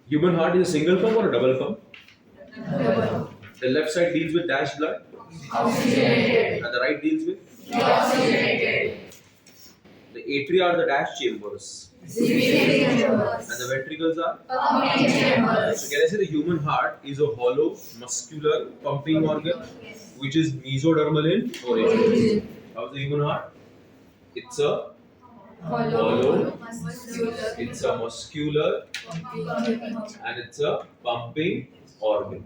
Human heart is a single pump or a double pump? Double. The left side deals with dash blood Oxygenated. and the right deals with Deoxygenated. the atria are the dash chambers Breathing and chambers. the ventricles are. Pumping So chambers. can I say the human heart is a hollow muscular pumping organ which is mesodermal in origin. How's the human heart? It's a hollow, it's a muscular and it's a pumping organ.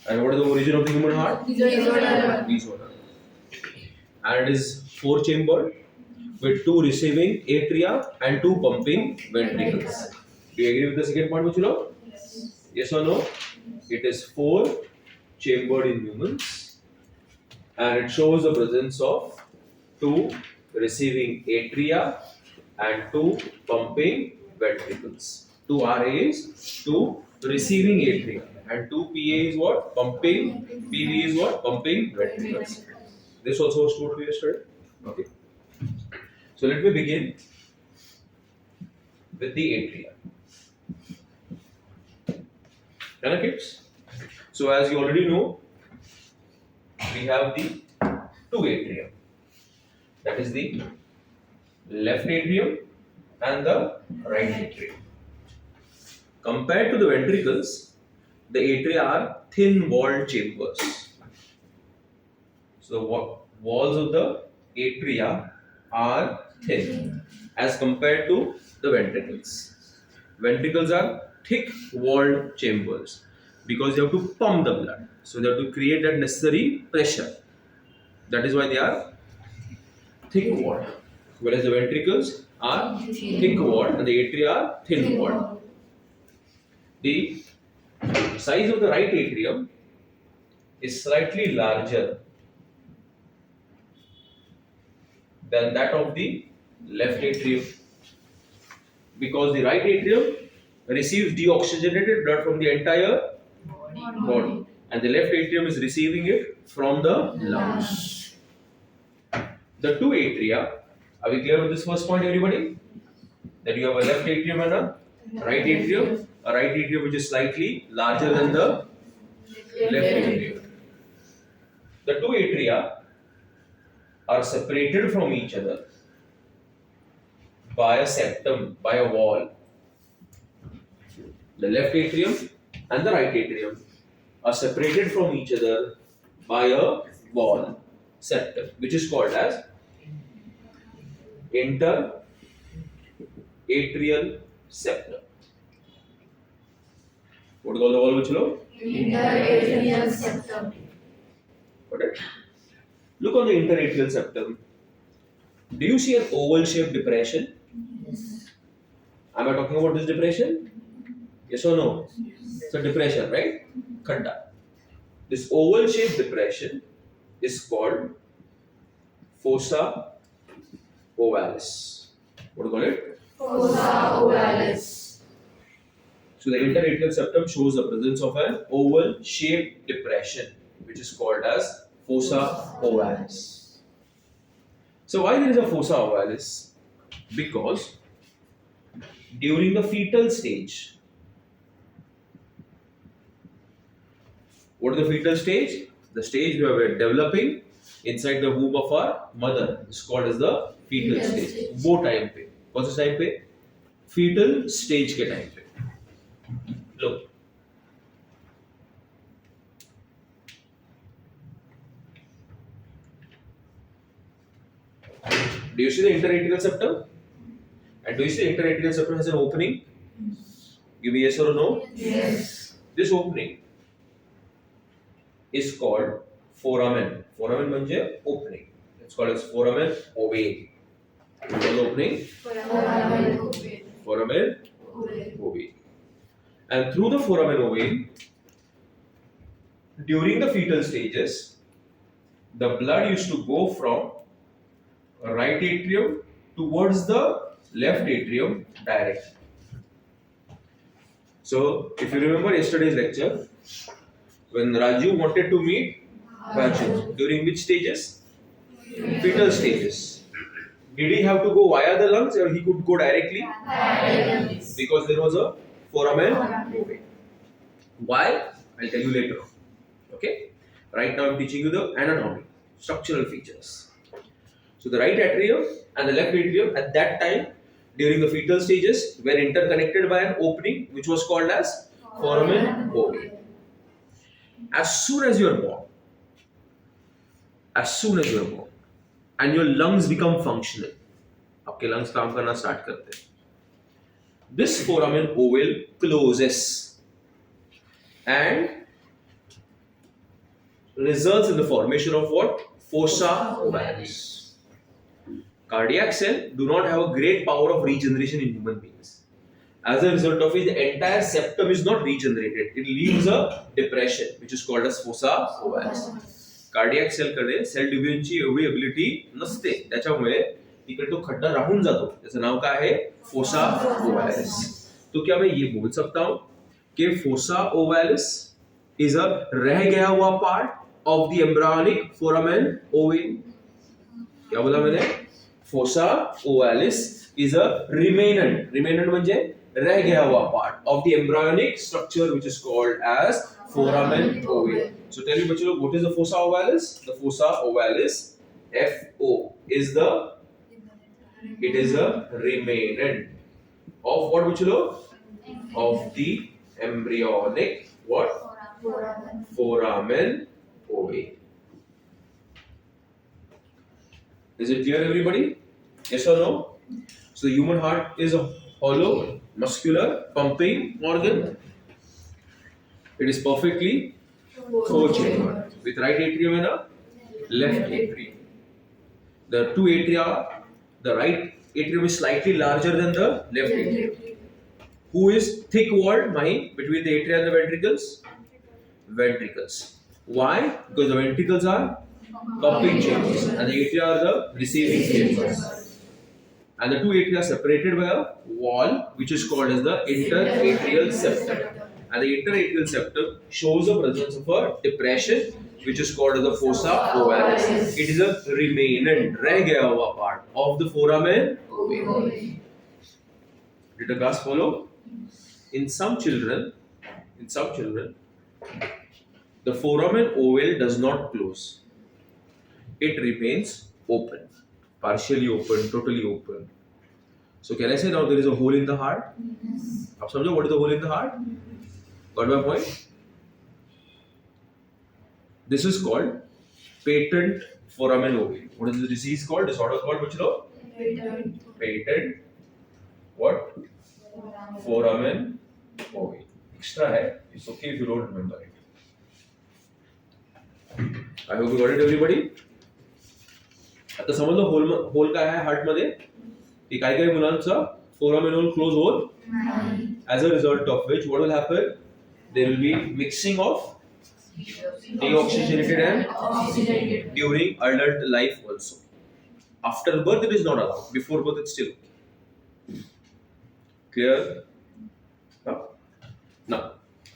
And what is the origin of the human heart? Mesodermal. And it is four chambered with two receiving atria and two pumping ventricles. Do you agree with the second point, Michilo? Yes or no? It is four chambered in humans and it shows the presence of two receiving atria and two pumping ventricles. Two RAs, two receiving atria and two PA is what? Pumping. PV is what? Pumping ventricles. This also was taught to you yesterday. Okay. So let me begin with the atria. Hello kids. So as you already know, we have the two atria. That is the left atrium and the right atrium. Compared to the ventricles, the atria are thin-walled chambers. So the walls of the atria are thin as compared to the ventricles. Ventricles are thick-walled chambers because you have to pump the blood. So they have to create that necessary pressure. That is why they are thick-walled. Whereas the ventricles are thick-walled and the atria are thin-walled. The size of the right atrium is slightly larger than that of the left atrium because the right atrium receives deoxygenated blood from the entire body and the left atrium is receiving it from the lungs. The two atria, are we clear with this first point, everybody? That you have a left atrium and a right atrium which is slightly larger than the left atrium. The two atria are separated from each other by a septum, by a wall. The left atrium and the right atrium are separated from each other by a wall, septum, which is called as interatrial septum. What do you call the wall, Michilo? Interatrial septum. Got it? Look on the interatrial septum. Do you see an oval-shaped depression? Am I talking about this depression? Yes or no? It's a depression, right? Khadda. This oval-shaped depression is called fossa ovalis. What do you call it? Fossa ovalis. So the interatrial septum shows the presence of an oval-shaped depression, which is called as fossa ovalis. So why there is a fossa ovalis? Because during the fetal stage, what is the fetal stage? The stage where we are developing inside the womb of our mother is called as the fetal stage. वो time पे, कौन से time पे? Fetal stage के time पे. Look. Do you see the interatrial septum? And do you see the interatrial septum has an opening? Give me yes or no. Yes. This opening is called foramen. Foramen म्हणजे opening. It's called as foramen ovale. What is the opening? Foramen ovale. And through the foramen ovale, during the fetal stages, the blood used to go from right atrium towards the left atrium directly. So, if you remember yesterday's lecture, when Raju wanted to meet Raju, during which stages? Fetal stages. Did he have to go via the lungs or he could go directly? Diagonals. Because there was a foramen ovale. Why? I'll tell you later on. Okay? Right now I'm teaching you the anatomy, structural features. So the right atrium and the left atrium at that time during the fetal stages were interconnected by an opening which was called as foramen ovale. As soon as you are born, and your lungs become functional, आपके lungs काम करना start करते हैं. This foramen ovale closes and results in the formation of what? Fossa ovalis. Cardiac cells do not have a great power of regeneration in human beings. As a result of it, the entire septum is not regenerated. It leaves a depression, which is called as fossa ovalis. Cardiac cell कडे cell डिव्हिजनची एवढी ability नसते, त्याच्यामुळे इकडे तो खड्डा राहून जातो. त्याचं नाव काय आहे? फोसा ओवॅलिस. तो क्या मैं ये बोल सकता हूं कि फोसा ओवॅलिस इज अ रह गया हुआ part of the embryonic foramen Oval? क्या बोला मैंने? फोसा ओवॅलिस इज अ रिमेनंट म्हणजे रह गया हुआ part of the embryonic structure which is called as foramen ovale. So tell me bachcho, what is the fossa ovalis? The fossa ovalis, FO, is a remnant of what bachcho? Of the embryonic what? Foramen ovale. Is it clear everybody? Yes or no? So the human heart is a hollow muscular pumping organ. It is perfectly four-chambered with right atrium and a left atrium. The two atria, the right atrium is slightly larger than the left atrium. Who is thick-walled, Mahi, between the atria and the ventricles? Ventricles. Why? Because the ventricles are pumping chambers and the atria are the receiving chambers. And the two atria are separated by a wall which is called as the interatrial septum. And the interatrial septum shows the presence of a depression which is called as the fossa ovalis. It is a remnant, reh gaya hua part of the foramen ovale. Did the class follow? In some children, the foramen ovale does not close. It remains open, partially open, totally open. So can I say now there is a hole in the heart? Yes. Ab samjho what is the hole in the heart? Got my point? This is called patent foramen ovale. What is the disease called? Disorder called which law? Patent what? Foramen ovale. Extra hai. It's okay if you don't remember it. I hope you got it everybody. आता समजलं whole काय आहे heart मध्ये? की काही काही मुलांचा foramen ovale close hole. As a result of which what will happen? There will be mixing of deoxygenated and Oxygenated. during adult life also. After birth it is not allowed. Before birth it's still okay. Clear? Now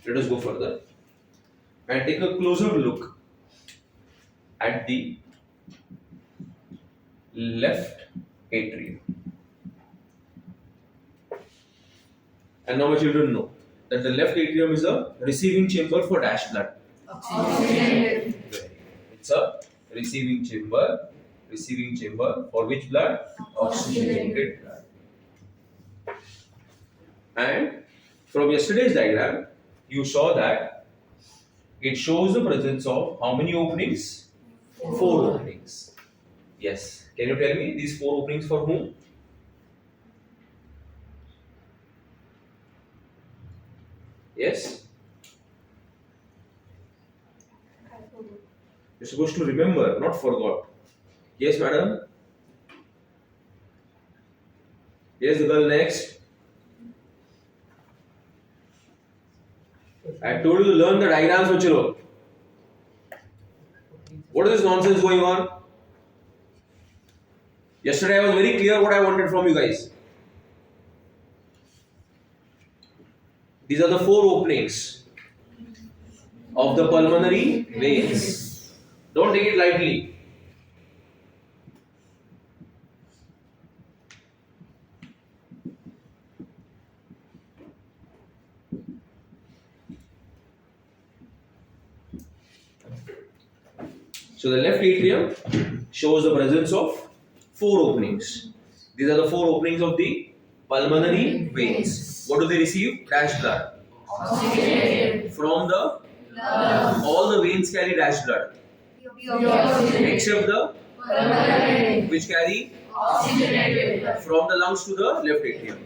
let us go further and take a closer look at the left atrium. And now my children know that the left atrium is a receiving chamber for dash blood. Oxygenated. It's a receiving chamber for which blood? Oxygenated blood. And from yesterday's diagram, you saw that it shows the presence of how many openings? 4 openings. Yes. Can you tell me these 4 openings for whom? Yes? You're supposed to remember, not forgot. Yes, madam? Yes, the girl next. I told you to learn the diagrams, Uchilo. What is this nonsense going on? Yesterday I was very clear what I wanted from you guys. These are the 4 openings of the pulmonary veins. Don't take it lightly. So the left atrium shows the presence of 4 openings. These are the 4 openings of the pulmonary veins. What do they receive? Dash blood. Oxygenated. From the Lungs. all the veins carry dash blood Pure oxygenated. except the Pulmonary. which carry Oxygenated. from the lungs to the left atrium.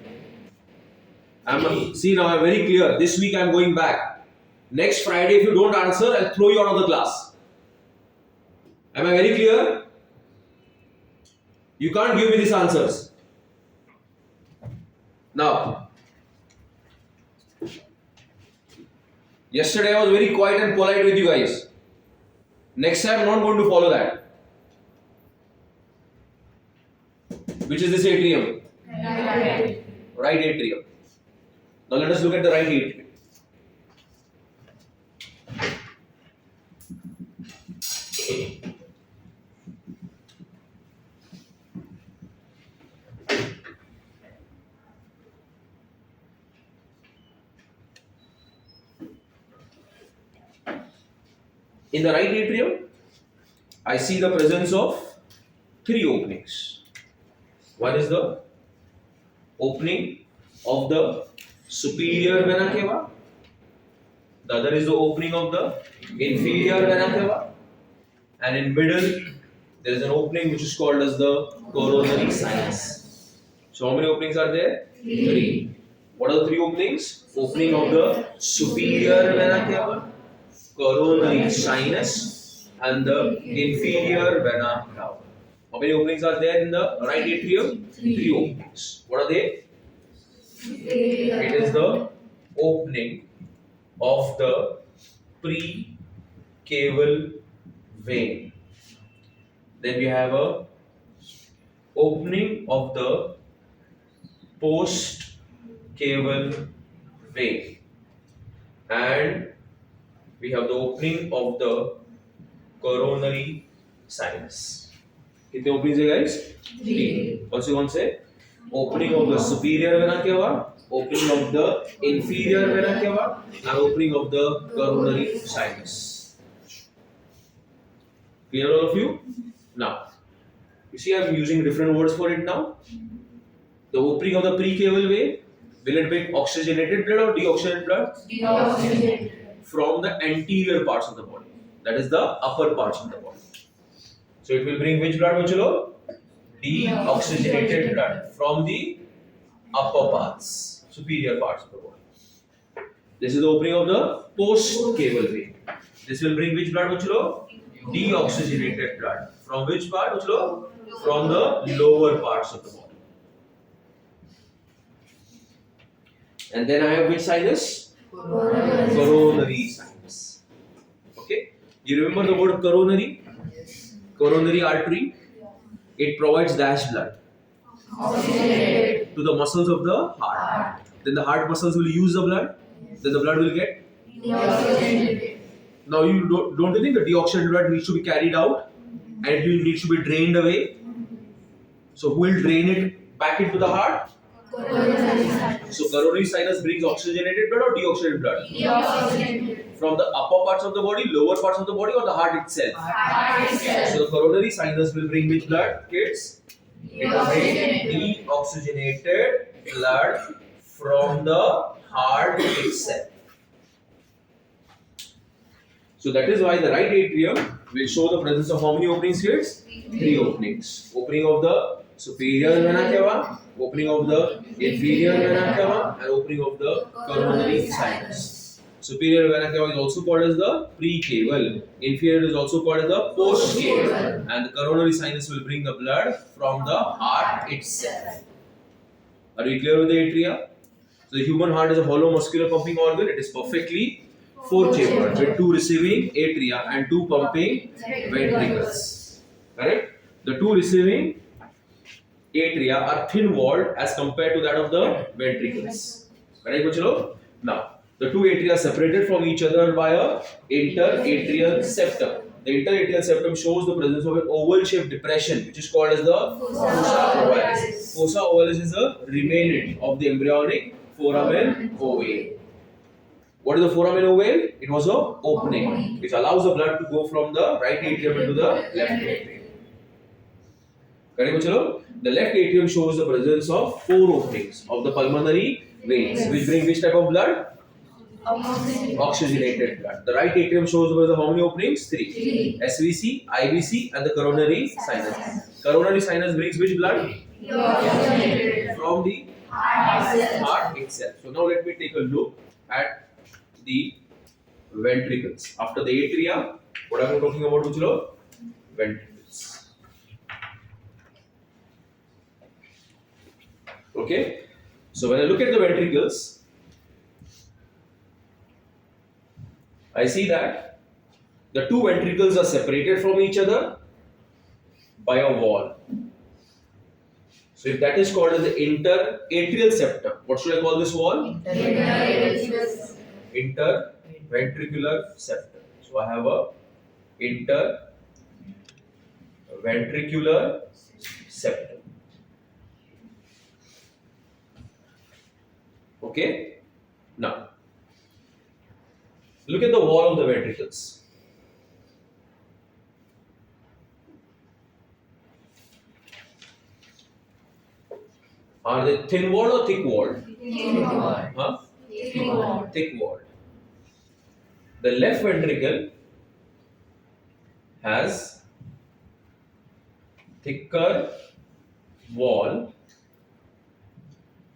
See now I'm very clear. This week I'm going back. Next Friday, if you don't answer, I'll throw you out of the class. Am I very clear? You can't give me these answers. Now, yesterday I was very quiet and polite with you guys. Next time I'm not going to follow that. Which is this atrium? Right. Right atrium. Now let us look at the right atrium. In the right atrium, I see the presence of 3 openings. One is the opening of the superior vena cava. The other is the opening of the inferior vena cava. And in middle, there is an opening which is called as the coronary sinus. So how many openings are there? 3. What are the 3 openings? Opening of the superior vena cava, coronary sinus, and the inferior vena cava. How many openings are there in the right atrium? 3 openings. What are they? It is the opening of the pre-caval vein. Then we have a opening of the post-caval vein, and we have the opening of the coronary sinus. कितने openings है guys? 3. Also you want to say opening of the superior vena cava, opening of the inferior vena cava, and opening of the coronary sinus. Clear all of you? Now, you see I am using different words for it now. The opening of the pre-caval vein, will it bring oxygenated blood or deoxygenated blood? Deoxygenated. From the anterior parts of the body. That is the upper parts of the body. So it will bring which blood, Bachalo? Deoxygenated blood from the upper parts, superior parts of the body. This is the opening of the post-caval vein. This will bring which blood, Bachalo? Deoxygenated blood. From which part, Bachalo? From the lower parts of the body. And then I have which sinus? Coronary sinus. Okay? You remember the word coronary? Coronary artery. It provides dash blood Oxygenated. to the muscles of the heart. Then the heart muscles will use the blood. Then the blood will get. Deoxygenated. Now you don't you think the deoxygenated blood needs to be carried out and it needs to be drained away? So who will drain it back into the heart? Coronary sinus. So coronary sinus brings oxygenated blood or deoxygenated blood? Deoxygenated. From the upper parts of the body, lower parts of the body, or the heart itself? Heart itself. So the coronary sinus will bring which blood, kids? It will bring deoxygenated blood from the heart itself. So that is why the right atrium will show the presence of how many openings, kids? 3 openings. Opening of the superior vena cava, opening of the inferior vena cava, and opening of the coronary sinus. Superior vena cava is also called as the pre-caval. Inferior is also called as the post-caval. And the coronary sinus will bring the blood from the heart itself. Are we clear with the atria? So the human heart is a hollow muscular pumping organ. It is perfectly 4-chambered with 2 receiving atria and 2 pumping ventricles. Correct? The 2 receiving atria are thin-walled as compared to that of the ventricles. Correct, Bachalo? Now, the 2 atria are separated from each other by a interatrial septum. The interatrial septum shows the presence of an oval-shaped depression, which is called as the fossa ovalis. Fossa ovalis is a remnant of the embryonic foramen ovale. What is the foramen ovale? It was a opening which allows the blood to go from the right atrium into the left atrium. Correct, Bachalo? The left atrium shows the presence of 4 openings of the pulmonary veins, which bring which type of blood? Oxygenated blood. The right atrium shows the presence of how many openings? 3. SVC, IVC, and the coronary sinus. Coronary sinus brings which blood? From the heart itself. So now let me take a look at the ventricles. After the atria, what am I talking about, Bachalo? Ventricles. Okay, so when I look at the ventricles, I see that the 2 ventricles are separated from each other by a wall. So if that is called as the interatrial septum, what should I call this wall? Interventricular septum. So I have a interventricular septum. Okay, now look at the wall of the ventricles. Are they thin walled or thick walled? Huh? Thick walled. The left ventricle has thicker wall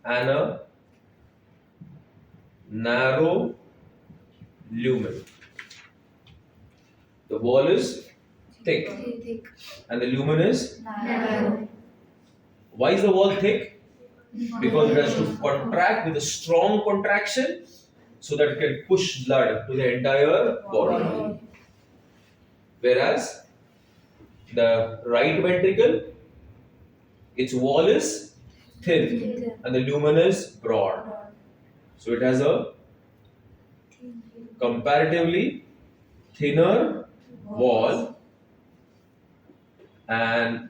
and a narrow lumen. The wall is thick and the lumen is Narrow. why is the wall thick? Because it has to contract with a strong contraction so that it can push blood to the entire body. Whereas the right ventricle, its wall is thin and the lumen is broad. So it has a comparatively thinner wall and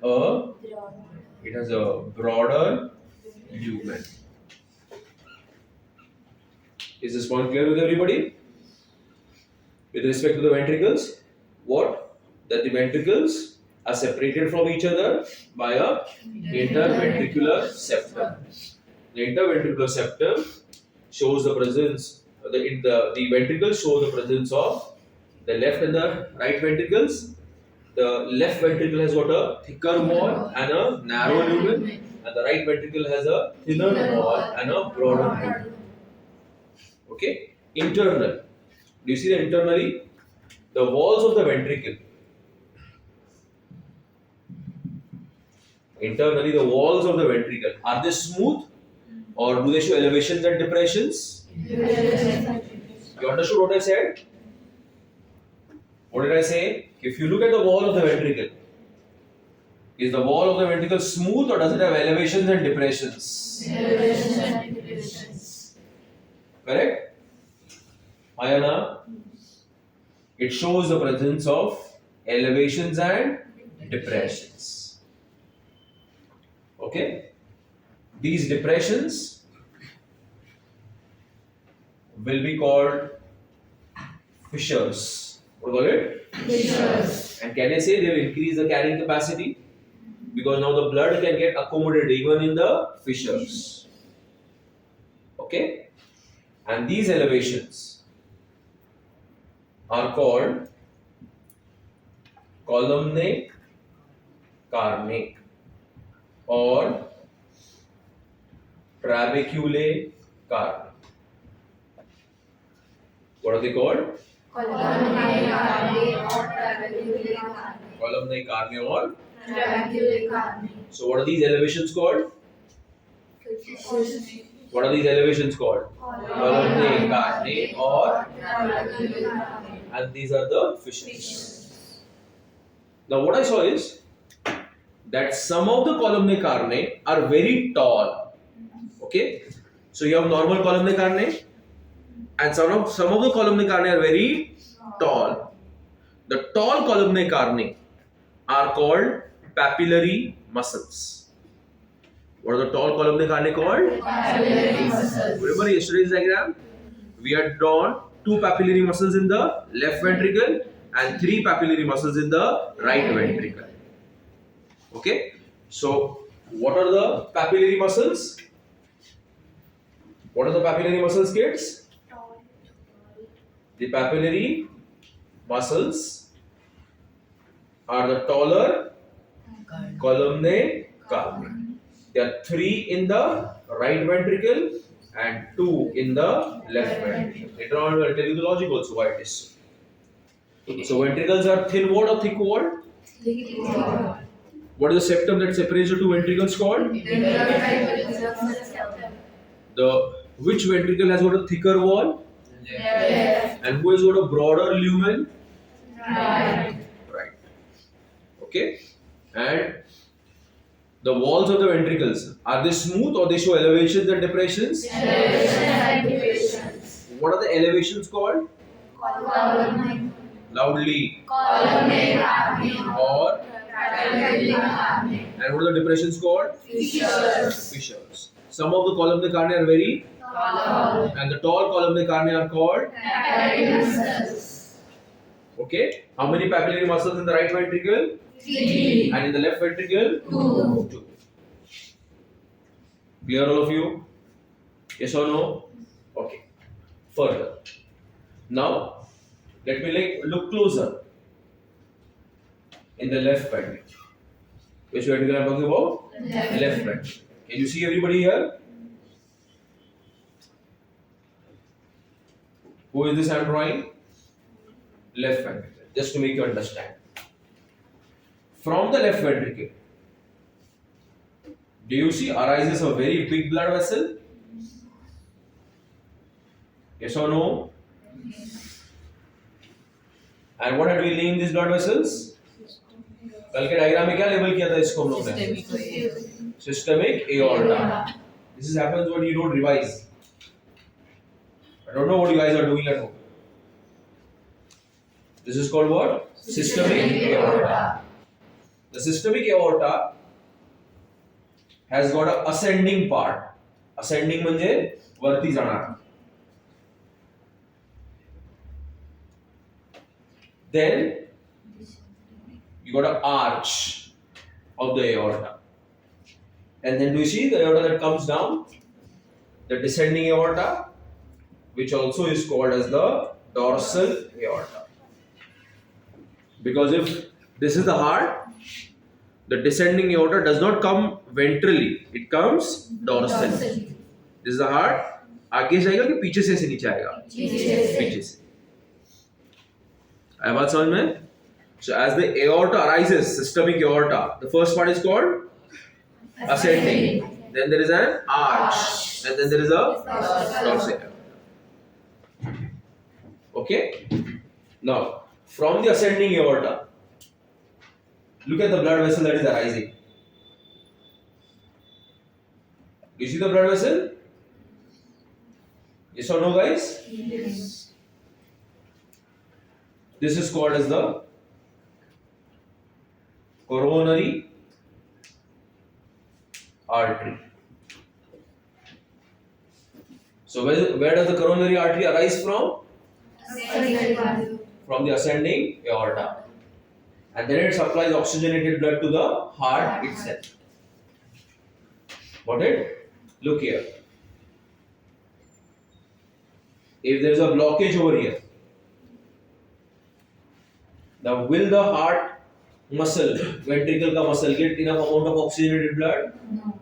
it has a broader lumen. Is this point clear with everybody? With respect to the ventricles, what? That the ventricles are separated from each other by a interventricular septum. The interventricular septum shows the presence, the ventricles show the presence of the left and the right ventricles. The left ventricle has got a thicker wall and a narrow lumen, and the right ventricle has a thinner wall and a broader lumen. Okay, internal. Do you see the internally? The walls of the ventricle. Internally, the walls of the ventricle, are they smooth or do they show elevations and depressions? You understood what I said? What did I say? If you look at the wall of the ventricle, is the wall of the ventricle smooth or does it have elevations and depressions? Correct? Ayana? It shows the presence of elevations and depressions. Okay? These depressions will be called fissures. What was it? Fissures. And can I say they will increase the carrying capacity? Because now the blood can get accommodated even in the fissures. Okay? And these elevations are called columnae carnae or trabeculae carnae. What are they called? Columnae carnae or so what are these elevations called? What are these elevations called? Columnae carnae or and these are the fissures. Now what I saw is that some of the columnae carnae are very tall. Okay? So you have normal columnae carnae and some of the columnae carnae are very tall. The tall columnae carnae are called papillary muscles. What are the tall columnae carnae called? Papillary muscles. Remember yesterday's diagram? We had drawn 2 papillary muscles in the left ventricle and 3 papillary muscles in the right ventricle. Okay, so what are the papillary muscles? What are the papillary muscles, kids? The papillary muscles are the taller columnae carneae. There are 3 in the right ventricle and 2 in the left ventricle. Later on, I will tell you the logic also why it is so. So ventricles are thin walled or thick walled? What is the septum that separates the two ventricles called? The which ventricle has got a thicker wall? And who has got a broader lumen? Right. Okay. And the walls of the ventricles, are they smooth or they show elevations and depressions? What are the elevations called? Loudly. Or and what are the depressions called? Fissures. Some of the columnae carneae are very and the tall columnae carneae are called okay. How many papillary muscles in the right ventricle? 3. And in the left ventricle? 2. Clear all of you? Yes or no? Okay. Further. Now, let me look closer in the left ventricle. Which ventricle I am talking about? Left ventricle. Can you see everybody here? Who is this I am drawing? Left ventricle. Just to make you understand. From the left ventricle, do you see arises a very big blood vessel? Yes or no? And what had we named these blood vessels? कल के diagram में क्या label किया था इसको हम लोग ने? Systemic aorta. This is happens when you don't revise. I don't know what you guys are doing at home. This is called what? Systemic aorta. The systemic aorta has got a ascending part. Ascending म्हणजे वरती जाणार. Then you got an arch of the aorta. And then do you see the aorta that comes down? The descending aorta, which also is called as the dorsal aorta. Because if this is the heart, the descending aorta does not come ventrally, it comes dorsally. This is the heart. आगे जाएगा कि पीछे से नीचे आएगा? पीछे से. आया बात समझ में? So as the aorta arises, systemic aorta, the first part is called ascending. Then there is an arch, and then there is a dorsal aorta. Okay. Now, from the ascending aorta, look at the blood vessel that is arising. You see the blood vessel? Yes or no, guys? Yes. This is called as the coronary artery. So where does the coronary artery arise from? From the ascending aorta. And then it supplies oxygenated blood to the heart itself. Got it? Look here. If there is a blockage over here, now will the heart muscle, ventricle ka muscle get enough amount of oxygenated blood? No.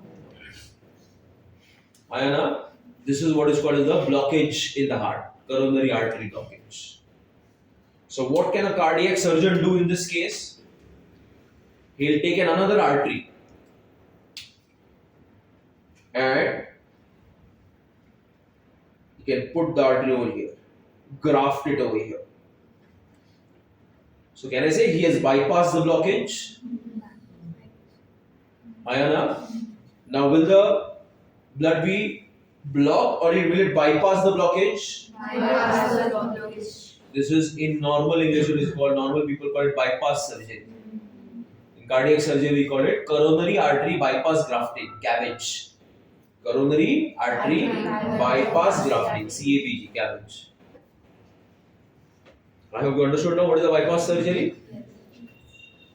Ayana, this is what is called as the blockage in the heart, coronary artery blockage. So what can a cardiac surgeon do in this case? He'll take another artery and he can put the artery over here, graft it over here. So can I say he has bypassed the blockage? Ayana, now will the blood be blocked or will it bypass the blockage? This is in normal English, it is called, normal people call it bypass surgery. In cardiac surgery, we call it coronary artery bypass grafting, CABG. Coronary artery bypass grafting, CABG, CABG. I hope you understood now what is a bypass surgery.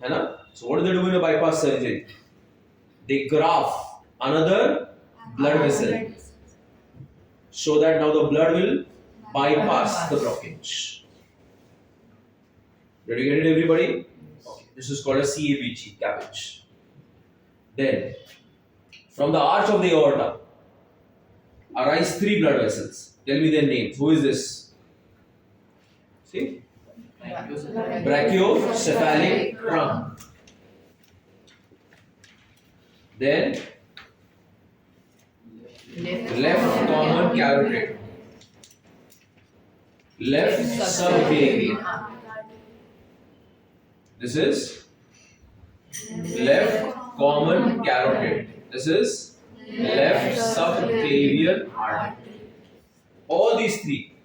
है ना? So what do they do in a bypass surgery? They graft another blood vessel so that now the blood will bypass the blockage. Did you get it, everybody? Okay. This is called a CABG, cabbage. Then, from the arch of the aorta arise three blood vessels. Tell me their names. Who is this? See? Brachiocephalic trunk. Then left common carotid. Left subclavian. This is left common carotid. This is left subclavian artery. All these three,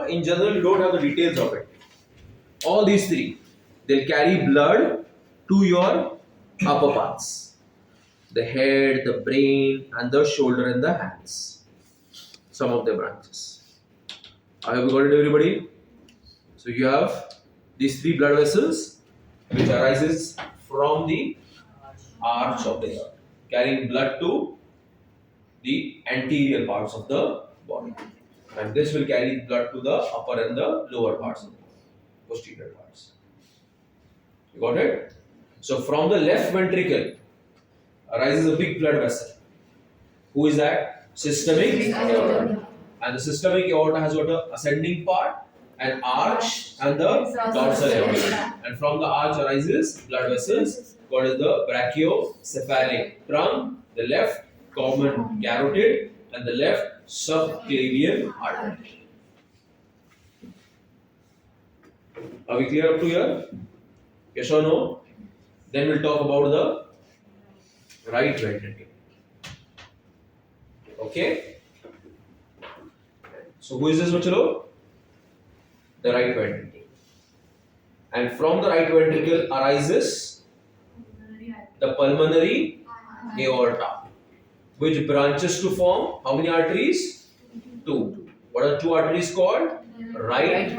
in general, you don't have the details of it. All these three, they'll carry blood to your upper parts, the head, the brain, and the shoulder and the hands. Some of the branches. I hope you got it, everybody. So you have these three blood vessels, which arises from the arch of the heart, carrying blood to the anterior parts of the body, and this will carry blood to the upper and the lower parts of the body, posterior parts. You got it? So from the left ventricle arises a big blood vessel. Who is that? Systemic aorta. And the systemic aorta has got a ascending part, an arch, and the dorsal aorta. And from the arch arises blood vessels called as the brachiocephalic trunk, the left common carotid, and the left subclavian artery. Are we clear up to here? Yes or no? Then we'll talk about the right ventricle. Okay? So who is this, Bachalo? The right ventricle. And from the right ventricle arises the pulmonary aorta, which branches to form how many arteries? Two. What are two arteries called? Right,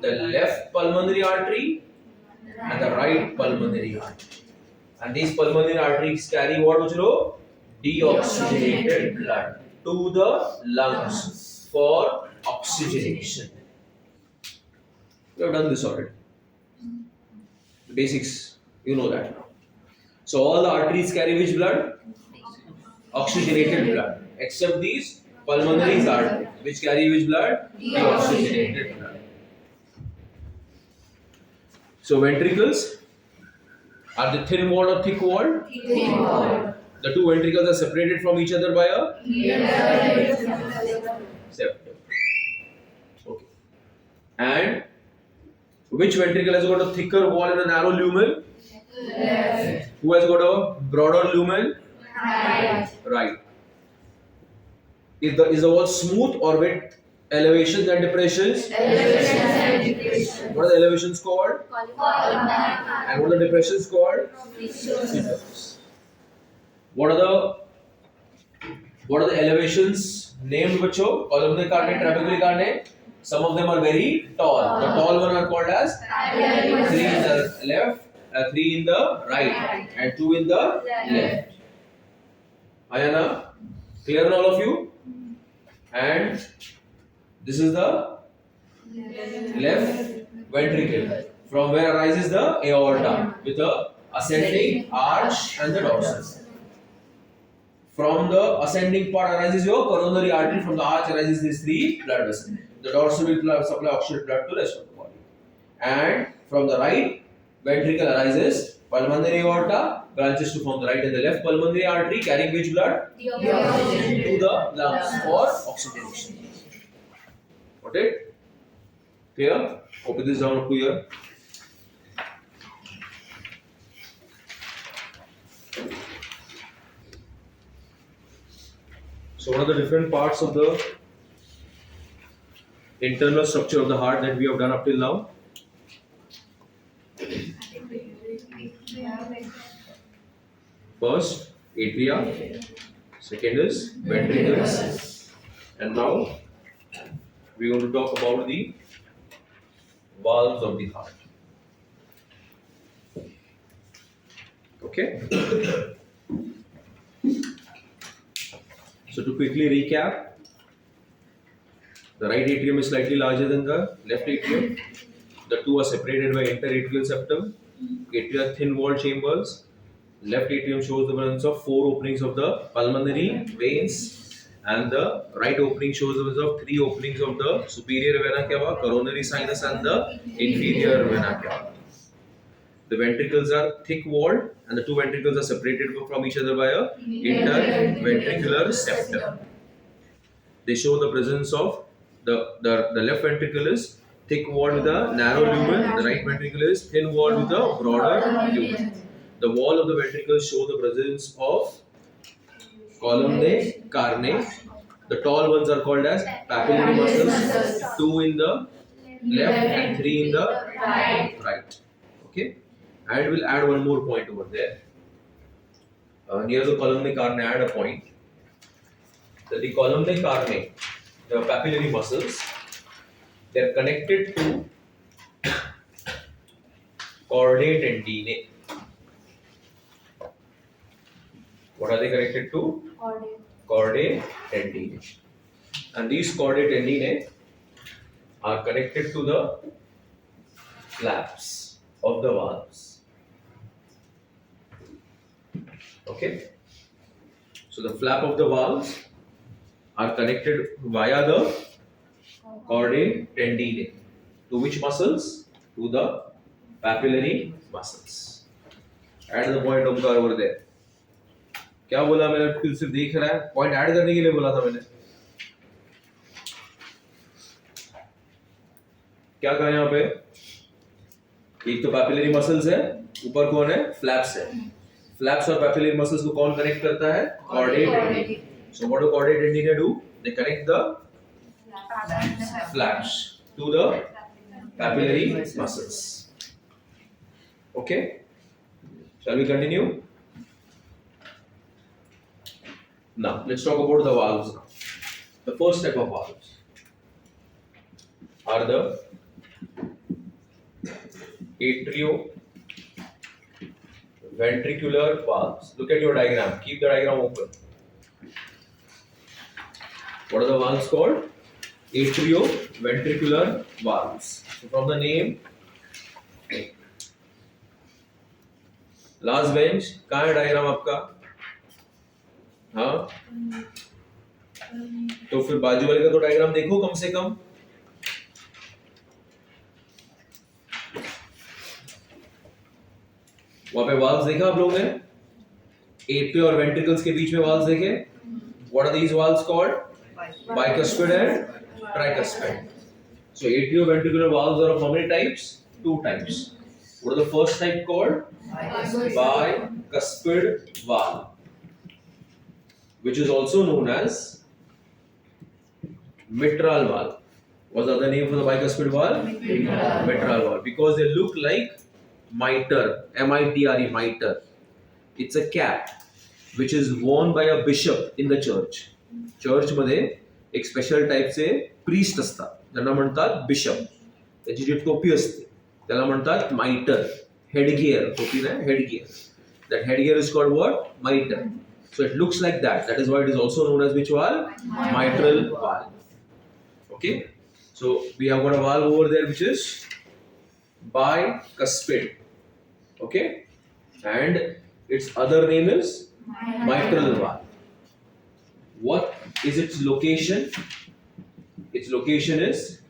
the left pulmonary artery and the right pulmonary artery. And these pulmonary arteries carry what, Bachalo? Deoxygenated blood to the lungs for oxygenation. We have done this already. The basics, you know that now. So all the arteries carry which blood? Oxygenated blood. Except these pulmonary arteries, which carry which blood? Deoxygenated blood. So ventricles are the thin walled or thick walled? Thin walled. The two ventricles are separated from each other by a septum. Okay. And which ventricle has got a thicker wall and a narrow lumen? Left. Who has got a broader lumen? Right. Right. Is the wall smooth or with elevations and depressions? Elevation and depression. What are the elevations called? Column. And what are the depressions called? Fissures. What are the elevations named, bacho? Columnar carne, trabecular carne. Some of them are very tall. The tall one are called as 3 in the left, 3 in the right, and 2 in the left. Ayana, clear on all of you? And this is the left ventricle, from where arises the aorta with the ascending arch and the dorsal. From the ascending part arises your coronary artery. From the arch arises these three blood vessels. The dorsal will supply oxygenated blood to the rest of the body. And from the right ventricle arises pulmonary aorta, branches to form the right and the left pulmonary artery, carrying which blood? To the lungs for oxygenation. Got it? Clear? Copy this down up to here. So what are the different parts of the internal structure of the heart that we have done up till now? First, atria. Second is ventricles. And now we are going to talk about the valves of the heart. Okay. So to quickly recap, the right atrium is slightly larger than the left atrium. The two are separated by interatrial septum. Atria thin walled chambers. Left atrium shows the presence of four openings of the pulmonary veins, and the right opening shows the presence of three openings of the superior vena cava, coronary sinus, and the inferior vena cava. The ventricles are thick walled, and the two ventricles are separated from each other by a interventricular septum. They show the presence of the left ventricle is thick walled with a narrow lumen, the right ventricle is thin walled with a broader lumen. The wall of the ventricle show the presence of columnae carnae. The tall ones are called as papillary muscles, two in the left and three in the right. Okay, and we'll add one more point over there. Near the columnae carnae, add a point. That the columnae carnae, the papillary muscles, they are connected to chordae tendineae. What are they connected to? Chordae tendineae. And these chordae tendineae are connected to the flaps of the valves. Okay. So the flap of the valves are connected via the chordae tendineae. To which muscles? To the papillary muscles. Add the point Omkar over there. क्या बोला मैंने? खुद सिर्फ देख रहा है, point add करने के लिए बोला था मैंने. क्या कहा यहाँ पे? एक तो पैपिलरी मसल्स है, ऊपर कौन है? फ्लैप्स है. फ्लैप्स और पैपिलरी मसल्स को कौन कनेक्ट करता है? chordae tendineae. So what do chordae tendineae do? They connect the flaps to the papillary muscles. Okay. Shall we continue? Now, let's talk about the valves now. The first type of valves are the atrioventricular valves. Look at your diagram. Keep the diagram open. What are the valves called? Atrioventricular valves. So from the name, last bench, कहाँ है diagram आपका? हाँ, तो फिर बाजू वाले का तो डायग्राम देखो कम से कम. वहां पे वाल्व्स देखा आप लोगों ने? एट्रिया और वेंट्रिकल्स के बीच में वाल्व्स देखे? What are these valves called? Bicuspid and tricuspid. So atrioventricular valves are of how many types? Two types. What is the first type called? Bicuspid valve, which is also known as mitral valve. What's the other name for the bicuspid valve? Mitral valve. Because they look like mitre, M-I-T-R-E, mitre. It's a cap which is worn by a bishop in the church. Church मध्ये एक special टाइपचे priest असतात, ज्यांना म्हणतात bishop. त्याची जी टोपी असते त्याला म्हणतात माइटर. हेडगियर, टोपी नाही, headgear. That headgear is called what? Mitre. So it looks like that. That is why it is also known as which valve? Mitral valve. Okay. So we have got a valve over there which is bicuspid. Okay. And its other name is mitral valve. What is its location? Its location is,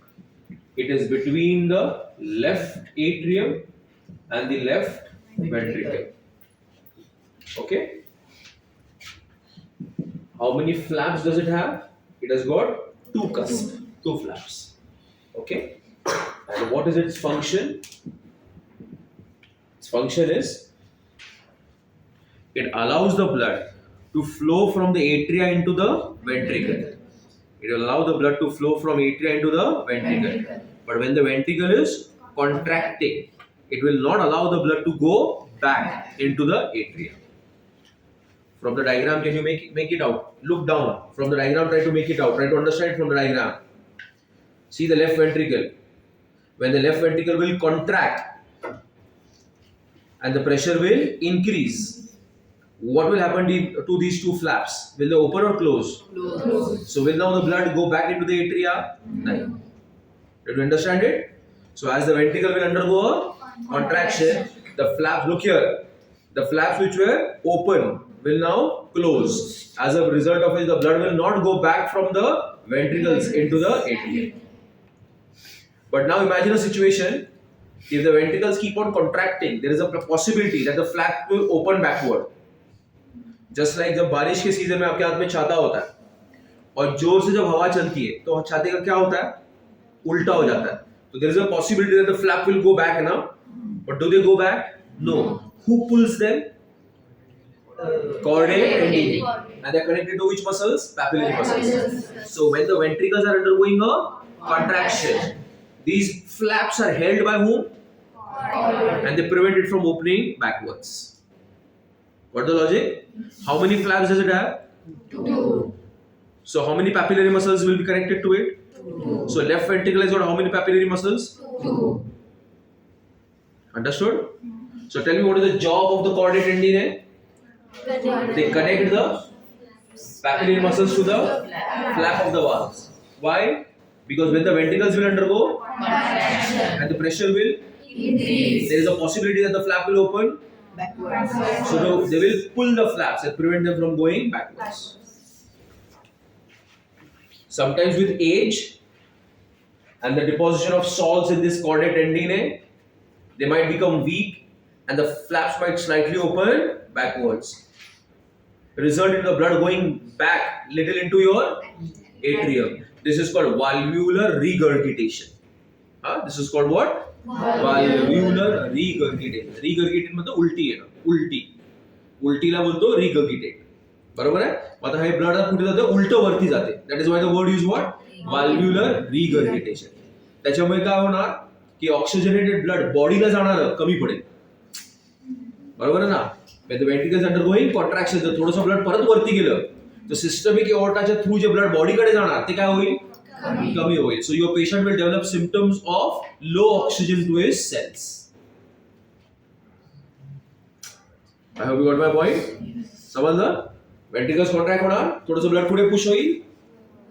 it is between the left atrium and the left ventricle. Okay. How many flaps does it have? It has got two cusps, two flaps. Okay. And what is its function? Its function is, it allows the blood to flow from the atria into the ventricle. It will allow the blood to flow from atria into the ventricle. But when the ventricle is contracting, it will not allow the blood to go back into the atria. From the diagram, can you make it out? Look down. From the diagram, try to make it out. Try to understand from the diagram. See the left ventricle. when the left ventricle will contract and the pressure will increase, what will happen to these two flaps? Will they open or close? Close. So will now the blood go back into the atria? No. Did you understand it? So as the ventricle will undergo a contraction, the flaps, look here, the flaps which were open will now close. As a result of it, the blood will not go back from the ventricles into the atria. But now imagine a situation, if the ventricles keep on contracting, there is a possibility that the flap will open backward. Just like जब बारिश के season में आपके हाथ में छाता होता है और जोर से जब हवा चलती है तो छाते का क्या होता है, उल्टा हो जाता है. So there is a possibility that the flap will go back now, but do they go back? No. Who pulls them? Chordae tendinae, and they are connected to which muscles? Papillary muscles. So when the ventricles are undergoing a contraction, these flaps are held by whom? And they prevent it from opening backwards. What the logic? How many flaps does it have? 2. So how many papillary muscles will be connected to it? 2. So left ventricle has got how many papillary muscles? 2. Understood? So tell me, what is the job of the chordae tendinae? They connect the papillary muscles to the flap of the valves. Why? Because when the ventricles will undergo Contraction. and the pressure will, Increase. there is a possibility that the flap will open. Backwards. So they will pull the flaps and prevent them from going backwards. Sometimes with age and the deposition of salts in this chordae tendinae, they might become weak and the flaps might slightly open backwards, result in the blood going back little into your atrium. This is called valvular regurgitation. This is called what? Valvular regurgitation. Regurgitate मतलब उल्टी है ना, उल्टी. उल्टीला बोलतो regurgitate. बरोबर आहे? आता हे blood कुठे जाते? उलटं वरती जाते. That is why the word is what? Valvular regurgitation. त्याच्यामुळे काय होणार की ऑक्सिजनेटेड ब्लड बॉडीला जाणार कमी पडेल. बरोबर आहे ना? When the ventricles undergoing contraction, जर थोडंसं ब्लड परत वरती गेलं तर सिस्टमिक एओर्टाच्या थ्रू जे ब्लड बॉडीकडे जाणार ते काय होईल? कमी होईल. So your patient will develop symptoms of low oxygen to his cells. I hope you got my point. समजलं? Ventricles contract होणार, थोडंसं ब्लड पुढे पुश होईल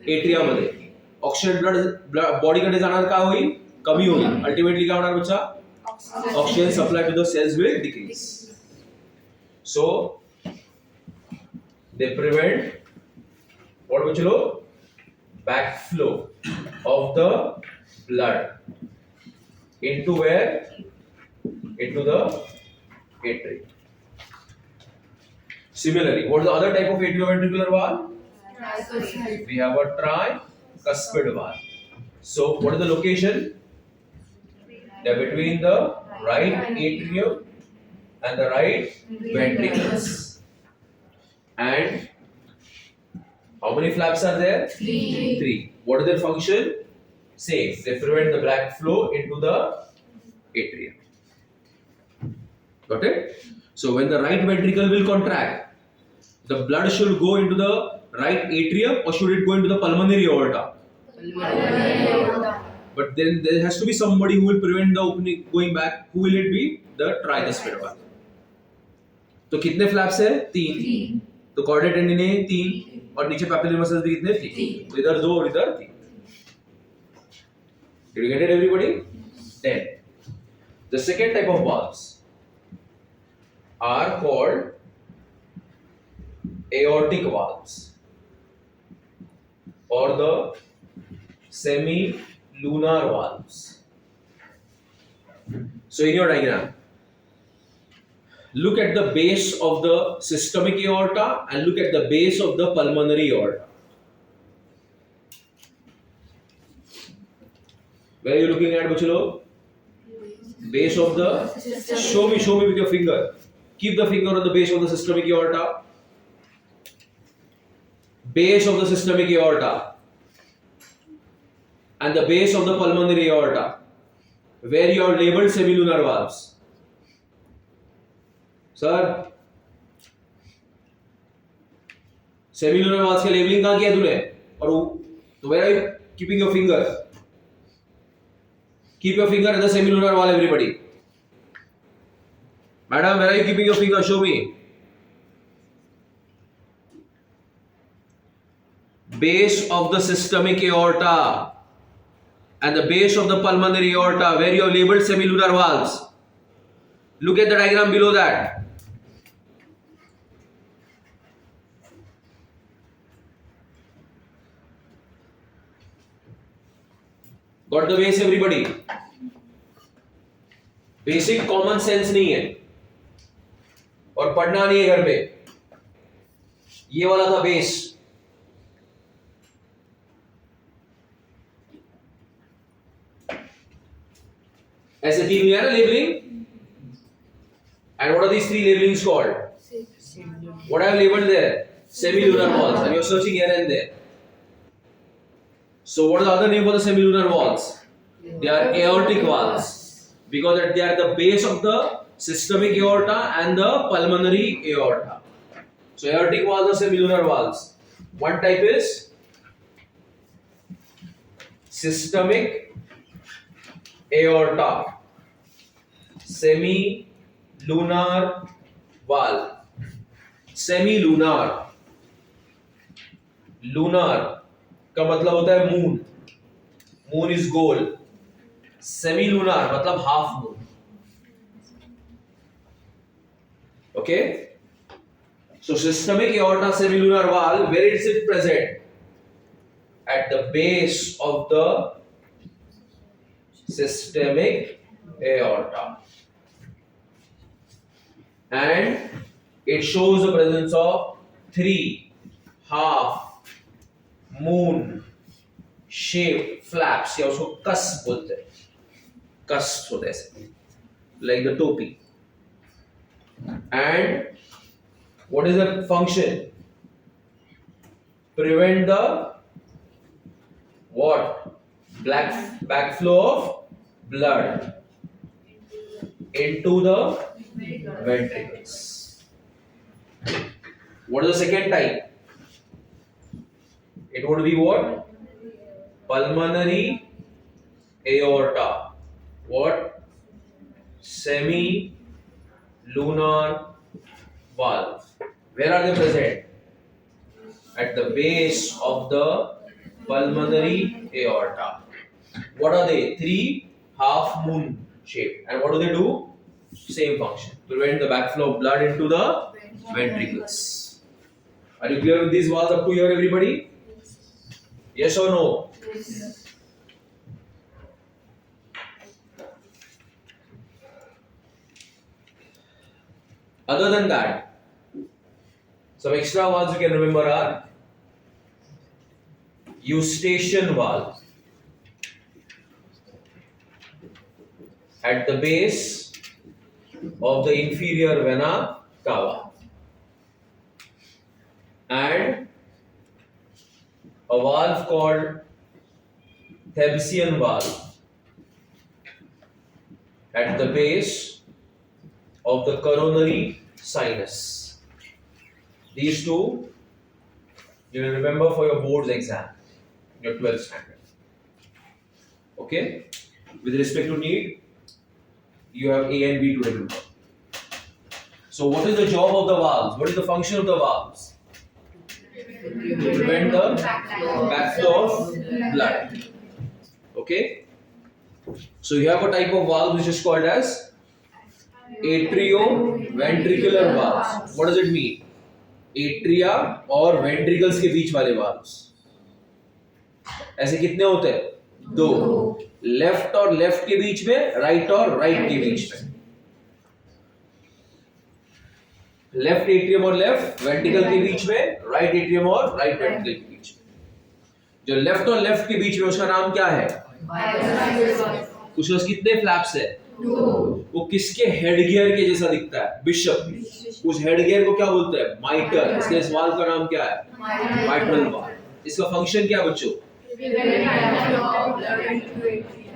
एट्रिया मध्ये. ऑक्सिजन ब्लड बॉडीकडे जाणार काय होईल? कमी होईल. अल्टिमेटली काय होणार बच्चा? Oxygen supply to the cells will decrease. So they prevent what बच्चों? Backflow of the blood into where? Into the atrium. Similarly, what is the other type of atrioventricular valve? We have a tricuspid valve. So what is the location? They're between the right atrium and the right ventricles. And how many flaps are there? 3. 3. What is their function? Same. They prevent the black flow into the atrium. Got it? So when the right ventricle will contract, the blood should go into the right atrium or should it go into the pulmonary aorta? But then there has to be somebody who will prevent the opening going back. Who will it be? The tricuspid valve. तो कितने flaps है? 3. तो कॉर्डे टेंडिने 3 और नीचे papillary muscles भी कितने? 3. तो इधर 2 और इधर 3. Did you get it, everybody? Then the second type of valves are called aortic valves or the semi-lunar valves. So in your diagram, look at the base of the systemic aorta and look at the base of the pulmonary aorta. Where are you looking at, Bachalo? Base of the. Show me with your finger. Keep the finger on the base of the systemic aorta. Base of the systemic aorta and the base of the pulmonary aorta, where you are labeled semilunar valves. Sir, semilunar valves के labeling कहाँ किया तूने? और तो where are you keeping your finger? Keep your finger in the semilunar wall, everybody. Madam, where are you keeping your finger? Show me. Base of the systemic aorta and the base of the pulmonary aorta, where you have labeled semilunar valves. Look at the diagram below that. Got the base, everybody? Basic common sense नहीं है और पढ़ना नहीं है घर पे. ये वाला था बेस. ऐसे तीन लिया ना labelling. And what are these three labelings called? What I have labeled there? Semilunar walls. And you're searching here and there. So what is the other name for the semilunar walls? They are aortic valves. Because they are the base of the systemic aorta and the pulmonary aorta. So aortic valves are semilunar valves. One type is systemic aorta, semilunar valve. Semilunar, lunar का मतलब होता है moon. Moon is goal. Semilunar मतलब half moon. Okay, so systemic aorta semilunar valve, where is it present? At the base of the systemic aorta, and it shows the presence of three half moon shaped flaps. या उसको cusp बोलते हैं. Cusps होते हैं like the topi. And what is the function? Prevent the what? Backflow of blood into the ventricles. What is the second type? It would be what? Pulmonary aorta. What? Semi-lunar valve. Where are they present? At the base of the pulmonary aorta. What are they? Three half moon shape. And what do they do? Same function. Prevent the backflow of blood into the ventricles. Are you clear with these valves up to here, everybody? Yes or no? Yes. Other than that, some extra valves you can remember are eustachian valve at the base of the inferior vena cava, and a valve called Thebsian valve at the base of the coronary sinus. These two you will remember for your board's exam, your 12th standard. Okay? With respect to need, you have A and B to remember. So what is the job of the valves? What is the function of the valves? To prevent the backflow of blood. Okay? So you have a type of valve which is called as atrioventricular valves. What does it mean? Atria और ventricles के बीच वाले valves. ऐसे कितने होते हैं? दो. Left और left के बीच में, राइट और राइट के बीच में. लेफ्ट एट्रियम और लेफ्ट वेंट्रिकल के बीच में, राइट एट्रियम और राइट वेंट्रिकल के बीच में. जो लेफ्ट और लेफ्ट के बीच में उसका नाम क्या है? उसके कितने फ्लैप्स है? वो किसके हेड गियर के जैसा दिखता है? बिशप. उस हेड गियर को क्या बोलते हैं? माइटर. इसके इस वाल्व का नाम क्या है? Mitral valve. इसका फंक्शन क्या है बच्चों?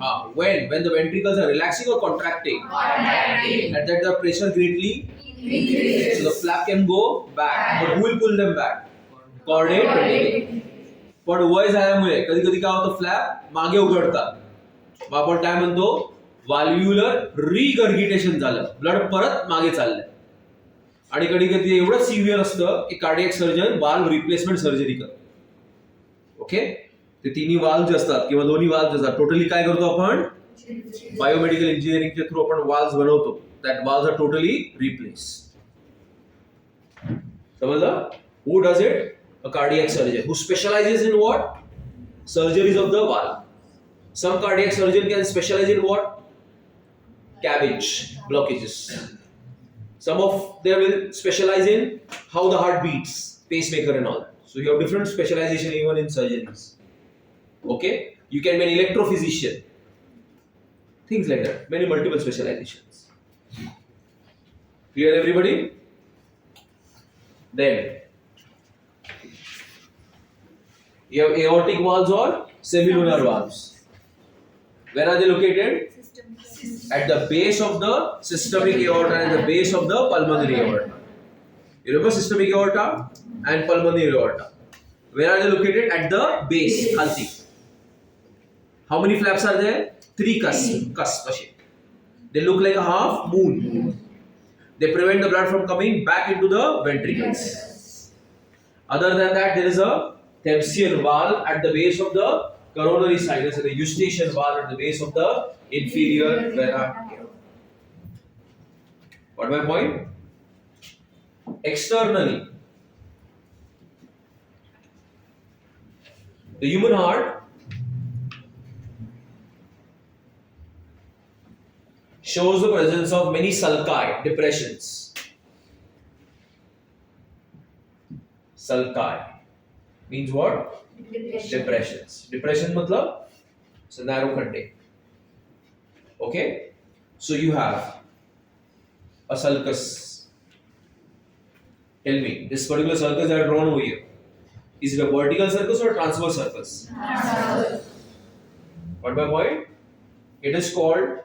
हाँ, when the ventricles are relaxing or contracting, at that the pressure greatly increases, so the flap can go back. But who will pull them back? Chordate ventricle. पण वय झाल्यामुळे कधी कधी काय होतं? फ्लॅप मागे उघडतात. मग आपण काय म्हणतो व्हॅल्व्युलर रिगर्गिटेशन झालं, ब्लड परत मागे चाललंय. आणि कधी कधी एवढं सिव्हिअर असतं की cardiac surgeon valve replacement surgery करतो. ओके, ते तिन्ही वाल्व्ह असतात किंवा दोन्ही वाल्व्ह असतात, टोटली काय करतो आपण बायोमेडिकल इंजिनिअरिंगच्या थ्रू आपण वाल्व्ह बनवतो. That valve are totally replace. समजलं? Who does it? A cardiac surgeon who specializes in what? Surgeries of the valve. Some cardiac surgeon can specialize in what? Cabbage blockages. Some of them will specialize in how the heart beats, pacemaker and all that. So you have different specialization even in surgeries. Okay, you can be an electrophysician, things like that. Many multiple specializations. Clear everybody? Then you have aortic valves or semilunar valves. Where are they located? At the base of the systemic aorta and the base of the pulmonary aorta. You remember systemic aorta and pulmonary aorta. Where are they located? At the base. Khalti. How many flaps are there? 3 cusps. They look like a half moon. They prevent the blood from coming back into the ventricles. Other than that, there is a Themsian valve at the base of the coronary sinus and the Eustachian valve at the base of the inferior vena cava. What my point? Externally, the human heart shows the presence of many sulci, depressions. Sulci means what? Depressions. Depression matlab it's a narrow container. Okay, so you have a sulcus. Tell me, this particular sulcus I have drawn over here, is it a vertical sulcus or a transverse sulcus? What my point? It is called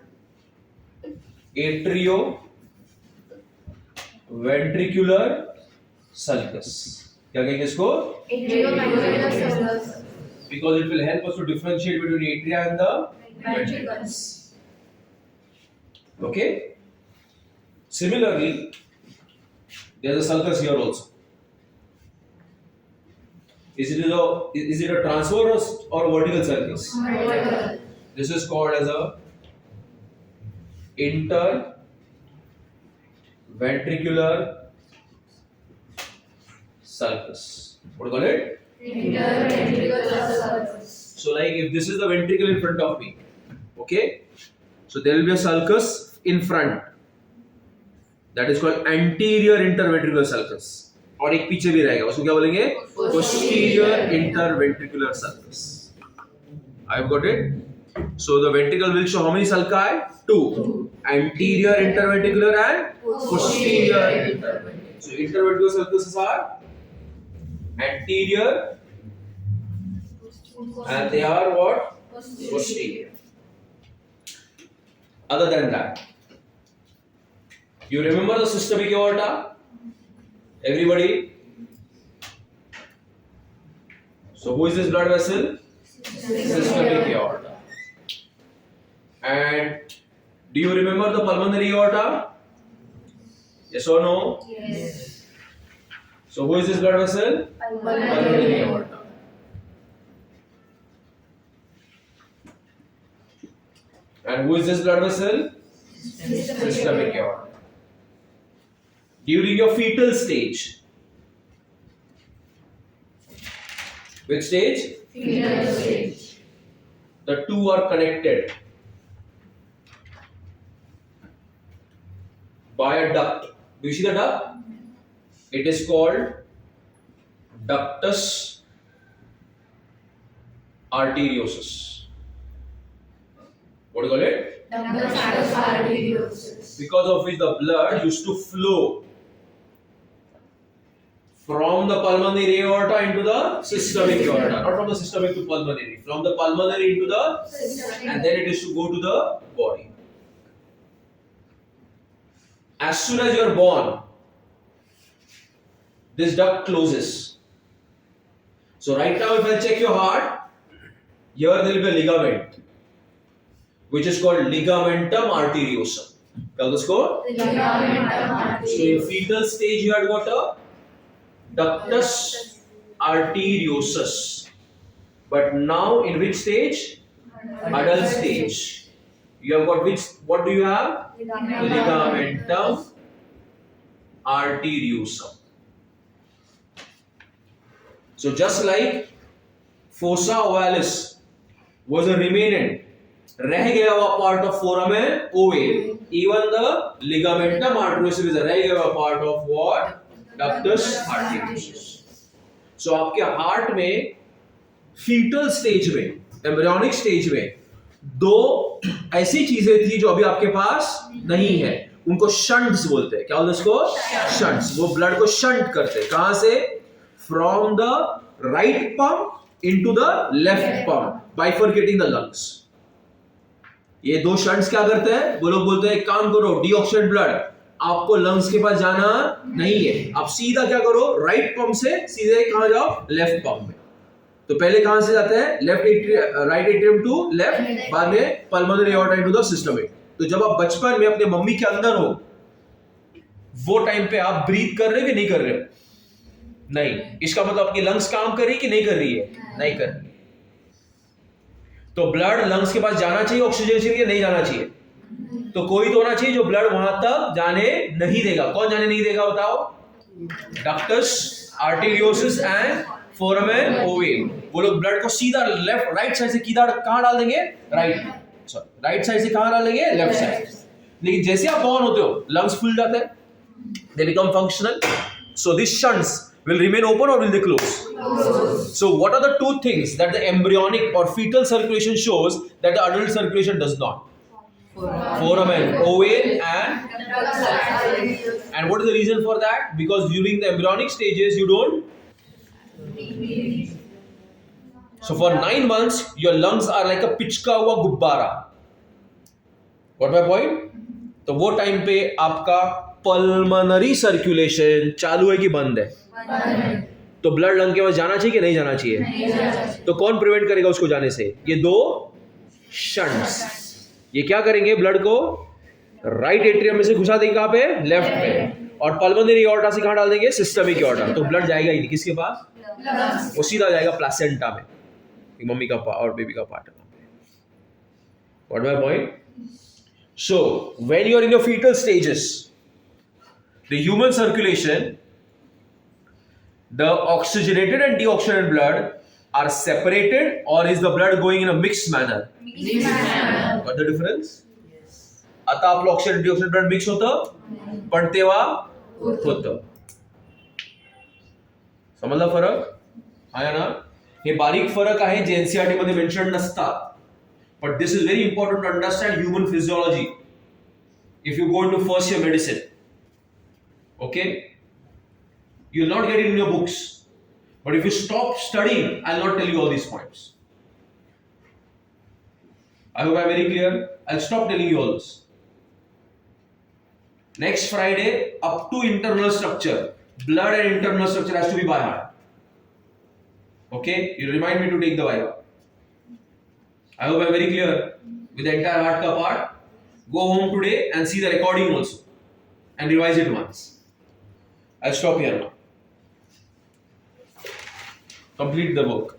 atrioventricular sulcus. क्या कहेंगे इसको? Because it will help us to differentiate between atria and the ventricles. Okay. Similarly, there is a sulcus here also. Is it a transverse or a vertical sulcus? This is called as a interventricular sulcus. What do you call it? Interventricular sulcus. So like if this is the ventricle in front of me, okay, so there will be a sulcus in front, that is called anterior interventricular sulcus. और एक पीछे भी रहेगा, उसको क्या बोलेंगे? Posterior interventricular sulcus. I've got it. So the ventricle will show how many sulci? 2. Anterior interventricular and posterior interventricular. So interventricular sulcuses are anterior and they are what? Posterior. Other than that, you remember the systemic aorta? Everybody? So who is this blood vessel? Systemic aorta. And do you remember the pulmonary aorta? Yes or no? Yes. So who is this blood vessel? Pulmonary aorta. And who is this blood vessel? Systemic aorta. During your fetal stage. Which stage? Fetal stage. The two are connected by a duct. Do you see the duct? It is called ductus arteriosus. What do you call it? Ductus arteriosus. Because of which the blood used to flow from the pulmonary aorta into the systemic aorta, not from the systemic to pulmonary, from the pulmonary into the, and then it is to go to the body. As soon as you are born, this duct closes. So right now if I check your heart, here there will be a ligament. which is called ligamentum arteriosum. क्या होता है उसको? Ligamentum So in fetal stage you had got a ductus arteriosus. But now in which stage? Adult stage. You have got which? What do you have? Ligamentum arteriosum. So just like fossa ovalis was a remnant, रह गया हुआ part of foramen ovale. Even the ligamentum arteriosum is a रह गया हुआ part of what? Ductus arteriosus. So आपके heart में fetal stage में, embryonic stage में दो ऐसी चीजें थी जो अभी आपके पास नहीं है. उनको शंट्स बोलते हैं. क्या बोलते हैं उसको? शंट्स. वो ब्लड को शंट करते हैं. कहां से? From the right pump into the left pump, bifurcating the lungs. ये दो शंट्स क्या करते हैं? वो लोग बोलते हैं एक काम करो, डीऑक्सीजनेटेड ब्लड आपको लंग्स के पास जाना नहीं है. आप सीधा क्या करो? राइट पंप से सीधे कहां जाओ? लेफ्ट पंप में. तो पहले कहां से जाते हैं? राइट एट्रियम टू लेफ्ट, बाद में pulmonary aorta into the systemic. तो जब आप बचपन में अपने मम्मी के अंदर हो, वो टाइम पे आप ब्रीथ कर रहे हो कि नहीं कर रहे हो? नहीं. इसका मतलब आपकी लंग्स काम कर रही है कि नहीं कर रही है? नहीं कर रही. तो ब्लड लंग्स के पास जाना चाहिए, ऑक्सीजन चाहिए, नहीं जाना चाहिए. तो कोई तो होना चाहिए जो ब्लड वहां तक जाने नहीं देगा. कौन जाने नहीं देगा बताओ? Ductus arteriosus and foramen ovale. वो लोग ब्लड को सीधा लेफ्ट राइट साइड से कहां डाल देंगे? राइट साइड से कहां डाल देंगे? Left side. लेकिन जैसे आप बॉर्न होते हो, लंग्स फुल जाते हैं, they become functional. So these shunts will remain open or will they close? So what are the two things that the embryonic or fetal circulation shows that the adult circulation does not? Foramen ovale and what is the reason for that? Because during the embryonic stages you don't. So for 9 months your lungs are like a पिचका हुआ गुब्बारा. Got my point? तो वो time पे आपका pulmonary circulation चालू है कि बंद है? तो ब्लड लंग के पास जाना चाहिए कि नहीं जाना चाहिए? तो कौन प्रिवेंट करेगा उसको जाने से? ये दो शंट्स. ये क्या करेंगे? ब्लड को राइट एट्रियम में से घुसा देंगे कहां पे? लेफ्ट पे. और पल्मोनरी एओर्टा से कहां डाल देंगे? Systemic aorta. तो ब्लड जाएगा ही नहीं. किसके पास? वो सीधा जाएगा प्लासेंटा में. मम्मी का और बेबी का part. What my point? So when you are in your fetal stages, the human circulation, the oxygenated and deoxygenated blood are separated, or is the blood going in a mixed manner? Got the difference? आता आपलं oxygen डिऑक्सिजन blood mix होतं, पण तेव्हा होतं. समजला फरक? आहे ना? हे बारीक फरक आहे जे एनसीईआरटी मध्ये मेन्शन नसतात. But this is very important to understand human physiology if you go into first year medicine. Okay? You will not get it in your books. But if you stop studying, I will not tell you all these points. I hope I am very clear. I will stop telling you all this. Next Friday, up to internal structure. Blood and internal structure has to be by heart. Okay? You remind me to take the Viva. I hope I am very clear with the entire heart ka part. Go home today and see the recording also and revise it once. I'll stop here now. Complete the book.